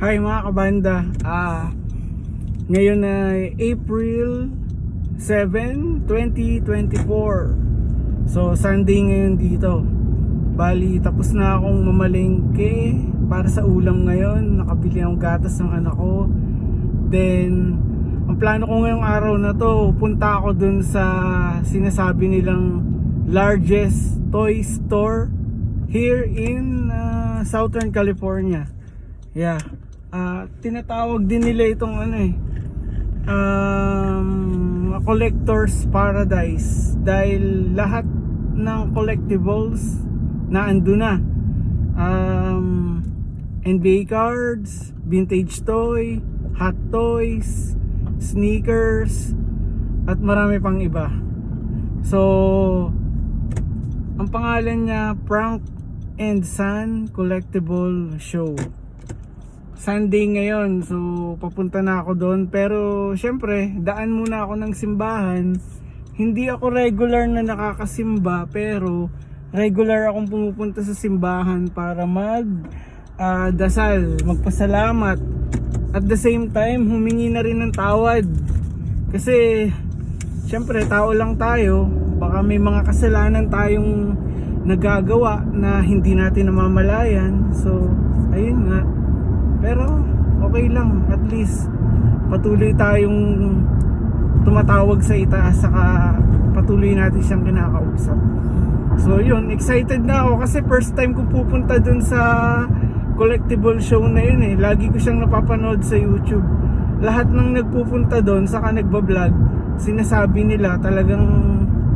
Hi mga kabanda. Ngayon ay April 7, 2024. So Sunday ngayon dito. Bali tapos na akong mamalengke para sa ulam ngayon. Nakabili akong gatas ng anak ko. Then ang plano ko ngayong araw na to, punta ako dun sa sinasabi nilang largest toy store here in Southern California. Yeah. Tinatawag din nila itong collector's paradise dahil lahat ng collectibles na ando na. NBA cards, vintage toy, hot toys, sneakers, at marami pang iba. So ang pangalan niya Frank and Son Collectible Show. Sunday ngayon, so papunta na ako doon. Pero syempre, daan muna ako ng simbahan. Hindi ako regular na nakakasimba, pero regular akong pumupunta sa simbahan para dasal, magpasalamat. At the same time, humingi na rin ng tawad. Kasi syempre, tao lang tayo. Baka may mga kasalanan tayong nagagawa na hindi natin namamalayan. So ayun nga. Pero okay lang, at least patuloy tayong tumatawag sa itaas, saka patuloy natin siyang kinakausap. So yun, excited na ako kasi first time ko pupunta dun sa collectible show na yun eh. Lagi ko siyang napapanood sa YouTube. Lahat ng nagpupunta dun, saka nagbablog, sinasabi nila talagang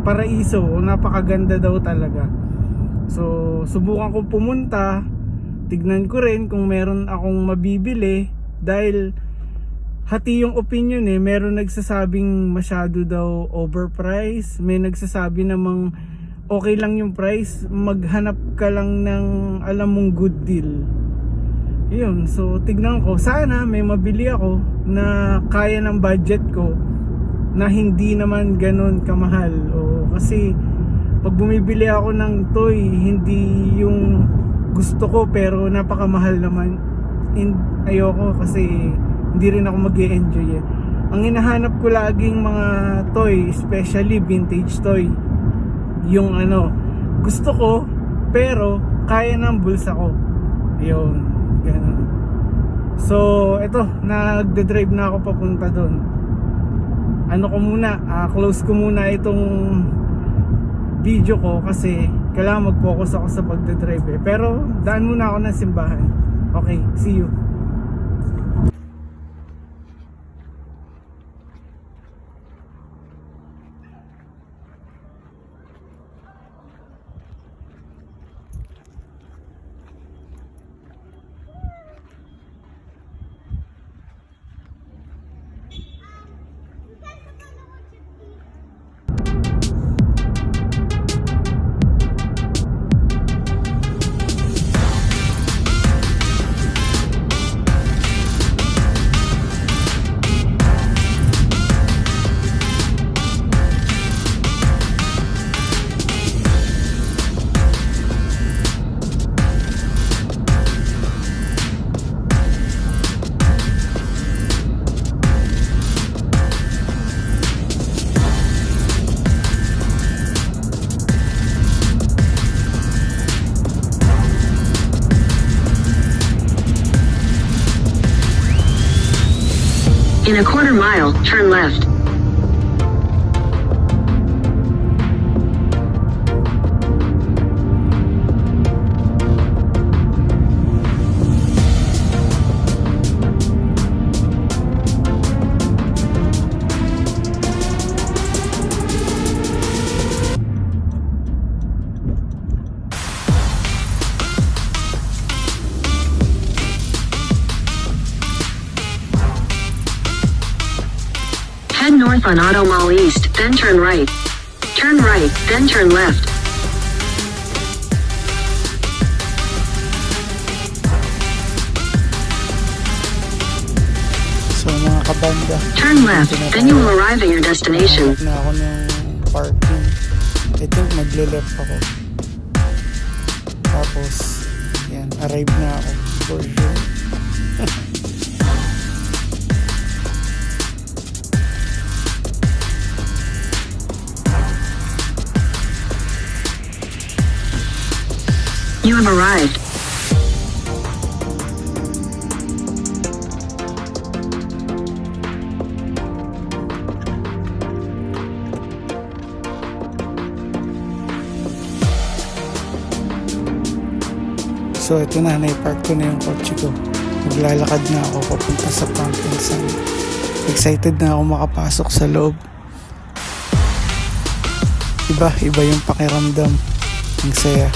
paraiso o napakaganda daw talaga. So subukan ko pumunta. Tignan ko rin kung meron akong mabibili dahil hati yung opinion eh. Meron nagsasabing masyado daw overpriced, may nagsasabi namang okay lang yung price, maghanap ka lang ng alam mong good deal. Yun, so tignan ko, sana may mabili ako na kaya ng budget ko, na hindi naman ganun kamahal. Kasi pag bumibili ako ng toy, hindi yung gusto ko pero napakamahal naman, ayoko kasi hindi rin ako mag-e-enjoy eh. Ang hinahanap ko laging mga toy, especially vintage toy, yung gusto ko pero kaya ng bulsa ko. Yun, ganun. So eto, nagde-drive na ako papunta doon. Close ko muna itong video ko kasi kailangan mag-focus ako sa pagdadrive eh. Pero daan muna ako ng simbahan. Okay, see you. In a quarter mile, turn left. Head north on Auto Mall East, then turn right. Turn right, then turn left. So mga kabanda, turn left, then you will arrive at your destination. Na ako ng parking. I think magle-left ako. Tapos yan, arrive na ako for sure. So ito na, naipark ko na yung kotse ko. Maglalakad na ako papunta sa pumping sun. Excited na ako makapasok sa loob. Iba yung pakiramdam. Ang saya.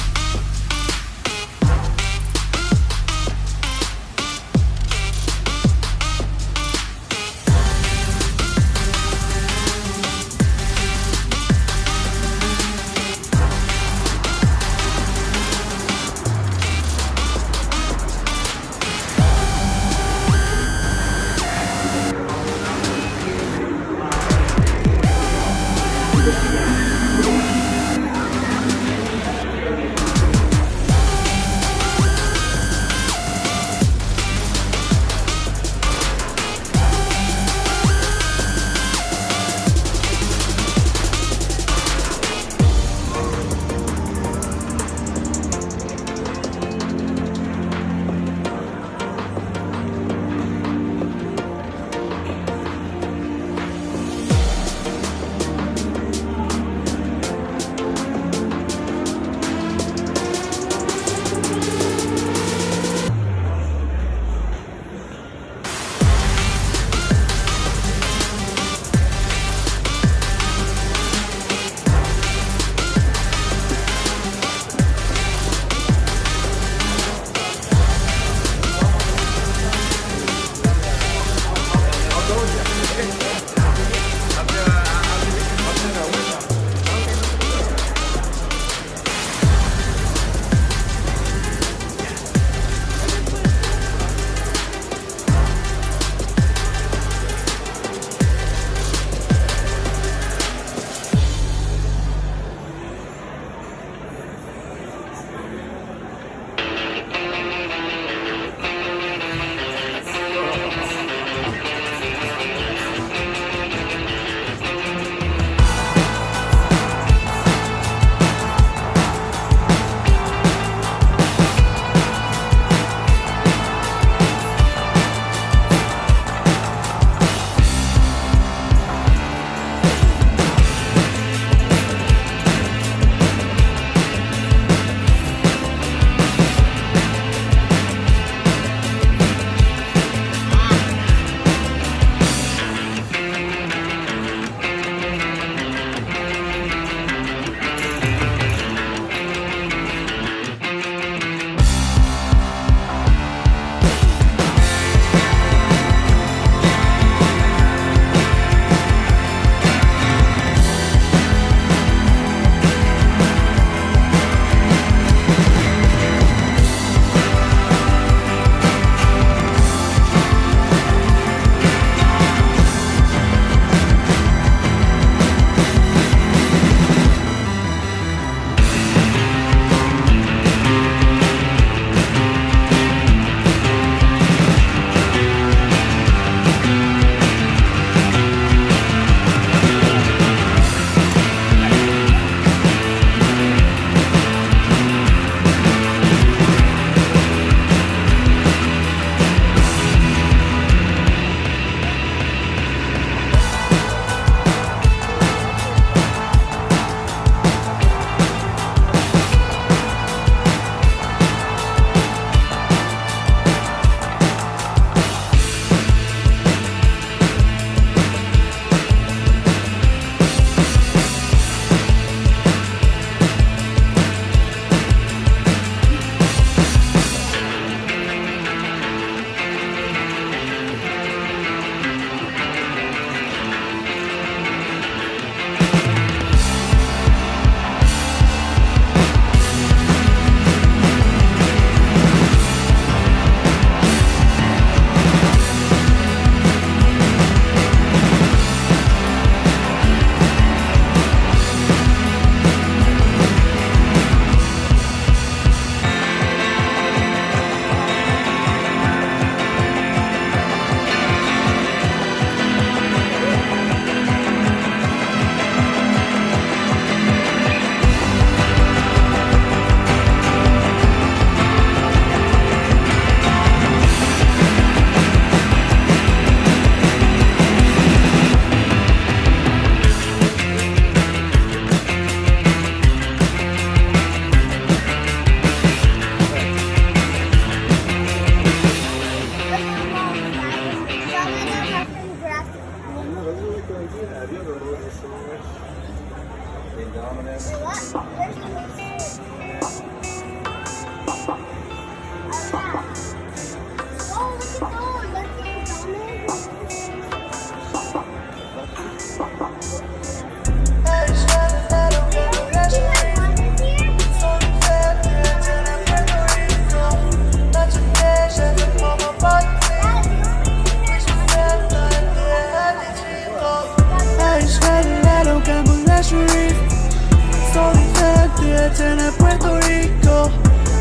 En Puerto Rico,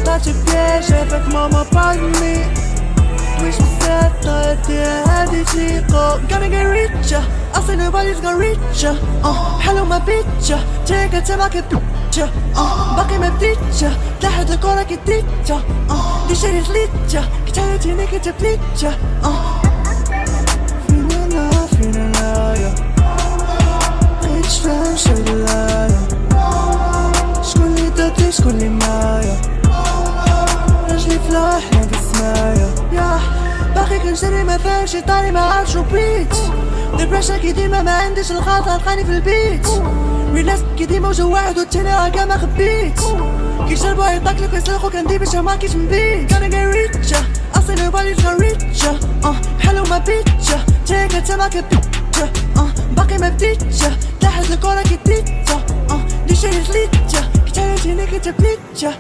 laat je piège avec mama pardon me. Wish me said that the chico gonna get richer. I say nobody's gonna reach ya. Hello my bitch, take a time I can picture. Back in my teacher, تحت الكورة كتيتشا. This shit is lit, كتير تيني كتير picture. Feeling love, yeah. Rich fam, show the light. شكونلي دوتي شكونلي معايا رجلي في لوحنا بسمايا ياه باقي كنشري ما فاهمش طاري ما عادش بيت ديبريشن كي ديما ما عنديش الخاطر لقاني في البيت ريلاكس كي ديما وجه واحد والتاني هكا ما خبيت كي شربو يطاكلك ويسلخو كندير باش ماكيش من بيت Gonna get richer I say nobody's gonna reach ya بحالو ما بيتشا تيكا تما كبيتشا باقي ما بديتش تحت الكورة كي تيتشا دي شي سليتشا كتير نيك تبليتشا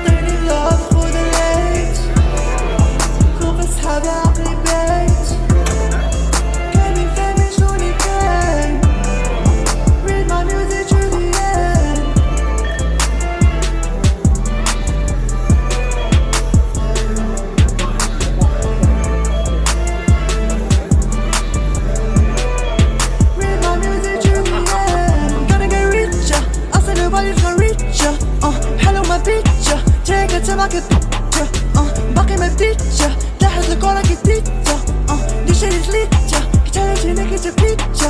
دايري لوف خود الليت فوق صحابي عقلي بيت كاني فاهمين شوني كان Read my music to the end Read my music to the end Gonna get richer I said nobody's gonna reach ya بحالو ما بيتشا تيكا تما كبيتشا باقي ما بديتشا تحت الكورة كي تيتشا دي شي سليتشا كتير تينيك تبليتشا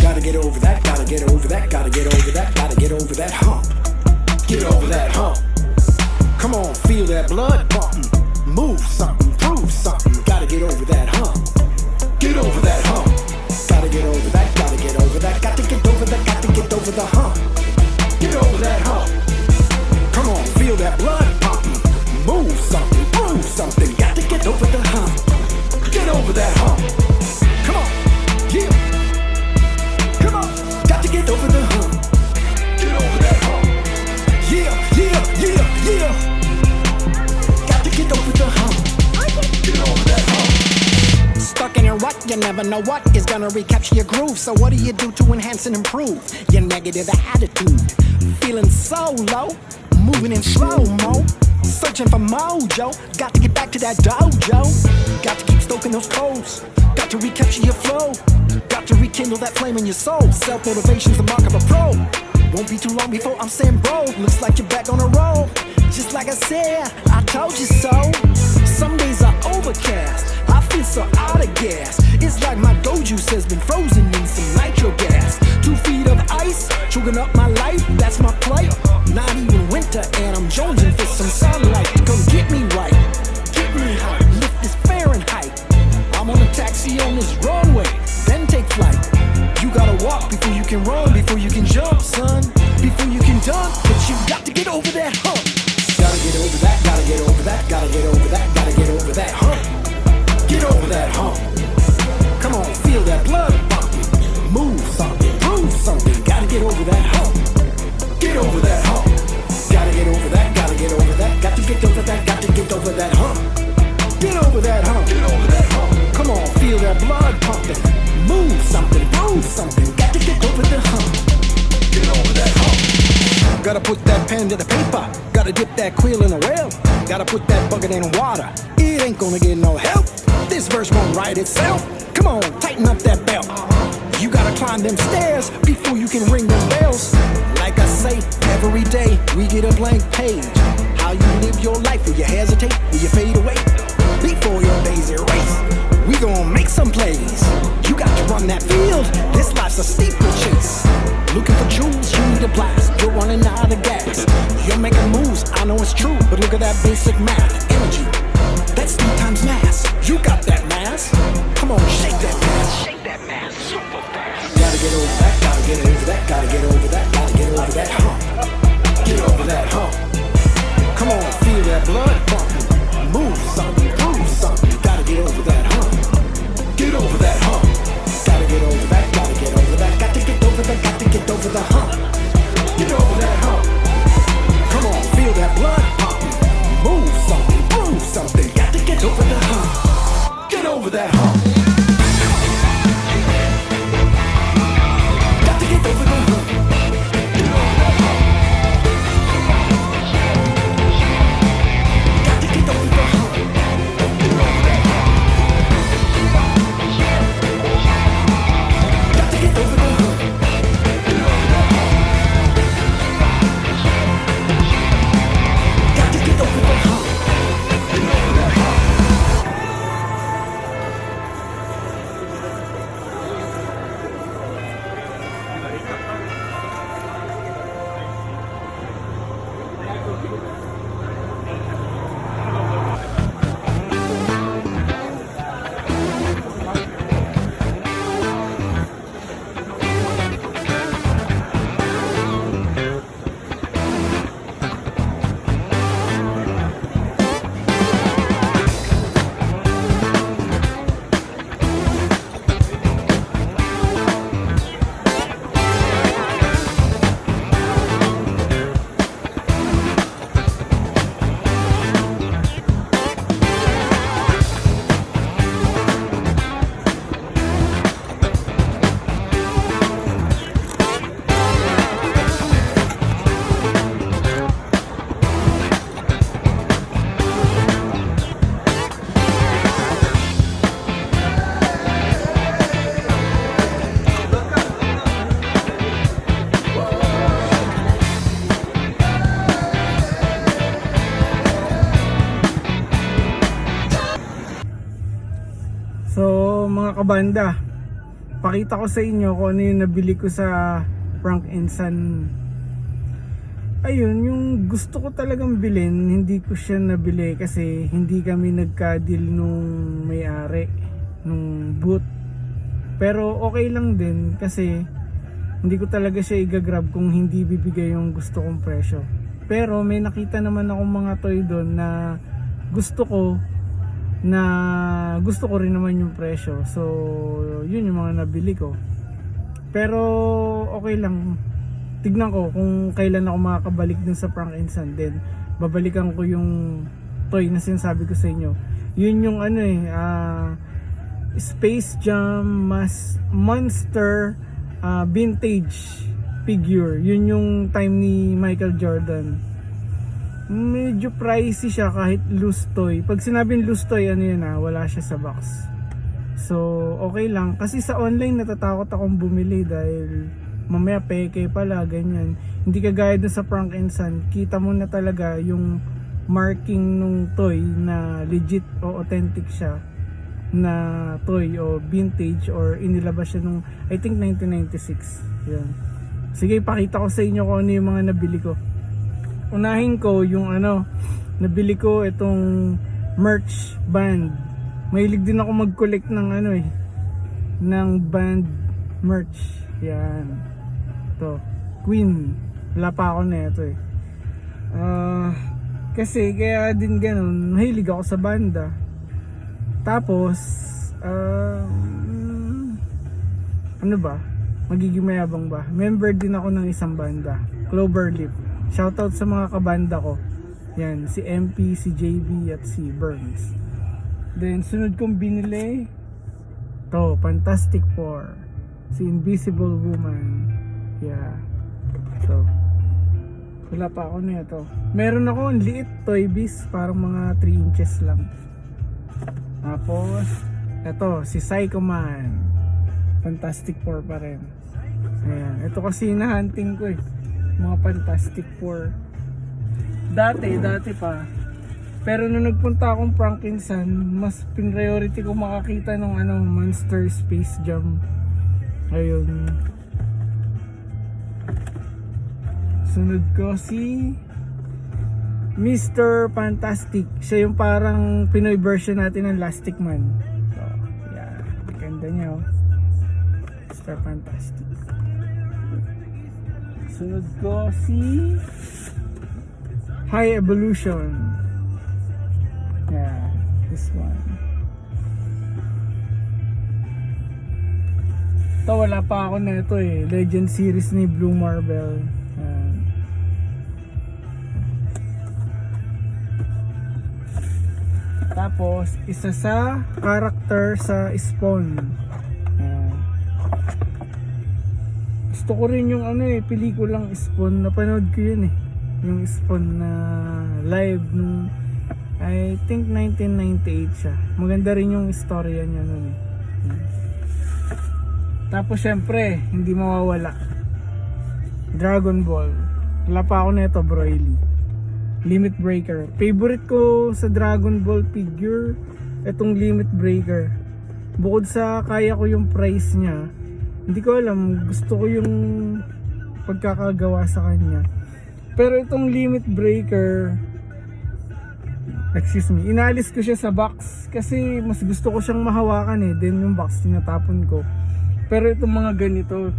Gotta get over that, gotta get over that, gotta get over that, gotta get over that hump. Get over that hump. Come on, feel that blood pumping. Move something, prove something. Gotta get over that hump. Get over that hump. Gotta get over that, gotta get over that, got to get over that, got to get over the hump. Get over that hump. Come on, feel that blood pumping. Move something, prove something. Got to get over the hump. Get over that hump. Come on, yeah. Come on, got to get over the hump. Get over that hump. Yeah, yeah, yeah, yeah. Got to get over the hump. Get over that hump. Stuck in a rut, you never know what is gonna recapture your groove. So what do you do to enhance and improve your negative attitude? Feeling so low, moving in slow-mo, searching for mojo. Got to get back to that dojo. Got to keep stoking those coals. Got to recapture your flow. Got to rekindle that flame in your soul. Self-motivation's the mark of a pro. Won't be too long before I'm saying bro. Looks like you're back on a roll. Just like I said, I told you so. Some days are overcast. I feel so out of gas. It's like my juice has been frozen in some nitro gas. 2 feet of ice, choking up my life. That's my plight. Not even winter and I'm jonesing for some sunlight. Come get me right, get me high. Lift this Fahrenheit. I'm on a taxi on this runway, then take flight. You gotta walk before you can run, before you can jump, son. Before you can dunk, but you got to get over that hump. Gotta get over that, gotta get over that, gotta get over that, gotta get over that hump. Get over that hump. Come on, feel that blood pumping. Move something, prove something. Gotta get over that hump. Get over that hump. Gotta get over that, gotta get over that. Got to get over that, got to get over that hump. Get over that hump. Get over that hump. Come on, feel that blood pumping. Move something, prove something. Got to get over the hump. Get over that hump. Gotta put that pen to the paper. Gotta dip that quill in a well. Gotta put that bucket in water. It ain't gonna get no help. This verse won't write itself. Come on, tighten up that belt. You gotta climb them stairs before you can ring them bells. Like I say, every day we get a blank page. How you live your life, will you hesitate, will you fade away? Before your days erase, we gon' make some plays. You got to run that field, this life's a steeplechase. Looking for jewels, you need a blast, you're running out of gas. You're making moves, I know it's true, but look at that basic math. Energy, that's 3 times mass. You got that mass, come on, shake that mass. Shake that mass, super fast. Gotta get over that, gotta get over that, gotta get over that, gotta get over that hump. Get over that hump. Come on, feel that blood pumping. Move something, prove something. Gotta get over that hump. Get over that hump. Gotta get over that, gotta get over that. Got to get over that, got to get over the hump. Get over that hump. Come on, feel that blood pumping. Move something, prove something. Got to get over the hump. Get over that hump. Got to get over the hump. Get over that hump. Got to get over the hump. Get over that hump. Got to get over the hump. Get over that hump. Got to get over the hump. Get over that hump. So mga kabanda, pakita ko sa inyo kung ano yung nabili ko sa Frank and Son. Ayun, yung gusto ko talagang bilhin, hindi ko siya nabili kasi hindi kami nagka-deal nung may-ari nung booth. Pero okay lang din kasi hindi ko talaga siya i-grab kung hindi bibigay yung gusto kong presyo. Pero may nakita naman akong mga toy doon na gusto ko rin naman yung presyo. So yun yung mga nabili ko. Pero okay lang, tignan ko kung kailan ako makakabalik dun sa Frank and Son. Then babalikan ko yung toy na sinasabi ko sa inyo. Yun yung Space Jam Monster vintage figure. Yun yung time ni Michael Jordan. Medyo pricey siya kahit loose toy. Pag sinabing loose toy, wala siya sa box. So okay lang, kasi sa online natatakot akong bumili dahil mamaya peke pala, ganyan. Hindi kagaya dun sa Frank and Son, kita mo na talaga yung marking nung toy na legit o authentic siya na toy o vintage or inilabas siya nung I think 1996. Yan. Sige, pakita ko sa inyo kung ano yung mga nabili ko. Unahin ko yung nabili ko itong merch band. Mahilig din ako mag-collect ng ng band merch. Yan. To Queen. Wala pa ako na ito eh. Kasi kaya din ganun, mahilig ako sa banda. Tapos ano ba? Magiging mayabang ba? Member din ako ng isang banda, Cloverleaf. Shoutout sa mga kabanda ko. Yan, si MP, si JB at si Burns. Then sunod kong binili to, Fantastic Four. Si Invisible Woman. Yeah. So wala pa ako nito. Meron ako ang liit Toy Biz, parang mga 3 inches lang. Tapos eto, si Psycho Man. Fantastic Four pa rin. Ayan. Ito kasi hinahunting ko eh. Mga Fantastic Four. Dati pa. Pero nung nagpunta akong Frankenstein, mas priority ko makakita ng Monster Space Jam. Ayun. Sunod ko si Mr. Fantastic. Siya yung parang Pinoy version natin ng Elastic Man. So, yeah. Ganda niya oh. Mr. Fantastic. Sunod ko si High Evolution. Yeah, this one. Ito wala pa ako na ito eh. Legend series ni Blue Marble. Tapos, isa sa character sa Spawn. Gusto ko rin yung pelikulang Spawn. Napanood ko yun eh. Yung Spawn na live nung I think 1998 siya. Maganda rin yung istorya niya nun eh. Tapos syempre, hindi mawawala. Dragon Ball. Wala pa ako nito, Broly. Limit Breaker. Favorite ko sa Dragon Ball figure, itong Limit Breaker. Bukod sa kaya ko yung price niya, hindi ko alam, gusto ko yung pagkakagawa sa kanya. Pero itong Limit Breaker, inalis ko siya sa box kasi mas gusto ko siyang mahawakan eh. Then yung box tinatapon ko. Pero itong mga ganito,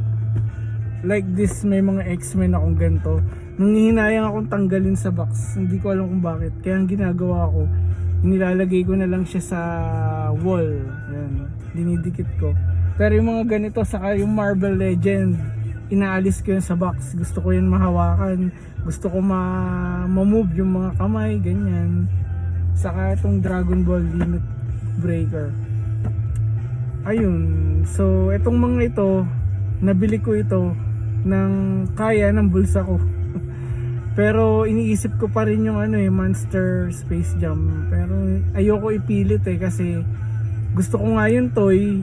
like this, may mga X-Men akong ganito. Nung hihinayang akong tanggalin sa box, hindi ko alam kung bakit. Kaya ang ginagawa ko, nilalagay ko na lang siya sa wall. Yan, dinidikit ko. Pero yung mga ganito, saka yung Marvel Legend, inaalis ko yun sa box. Gusto ko yun mahawakan. Gusto ko ma-move yung mga kamay, ganyan. Saka itong Dragon Ball Limit Breaker. Ayun. So, itong mga ito, nabili ko ito ng kaya ng bulsa ko. Pero iniisip ko pa rin yung Monster Space Jam. Pero ayoko ipilit eh kasi gusto ko nga yung toy.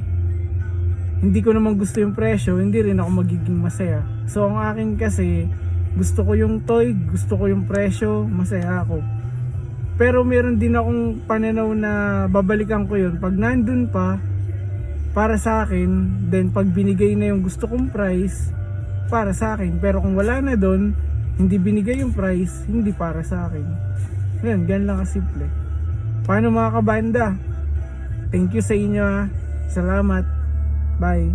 Hindi ko naman gusto yung presyo, hindi rin ako magiging masaya. So ang akin kasi, gusto ko yung toy, gusto ko yung presyo, masaya ako. Pero meron din akong pananaw na babalikan ko yun. Pag nandun pa, para sa akin, then pag binigay na yung gusto kong price, para sa akin. Pero kung wala na doon, hindi binigay yung price, hindi para sa akin. Yan, ganun lang kasimple. Paano mga kabanda? Thank you sa inyo ha. Salamat. Bye.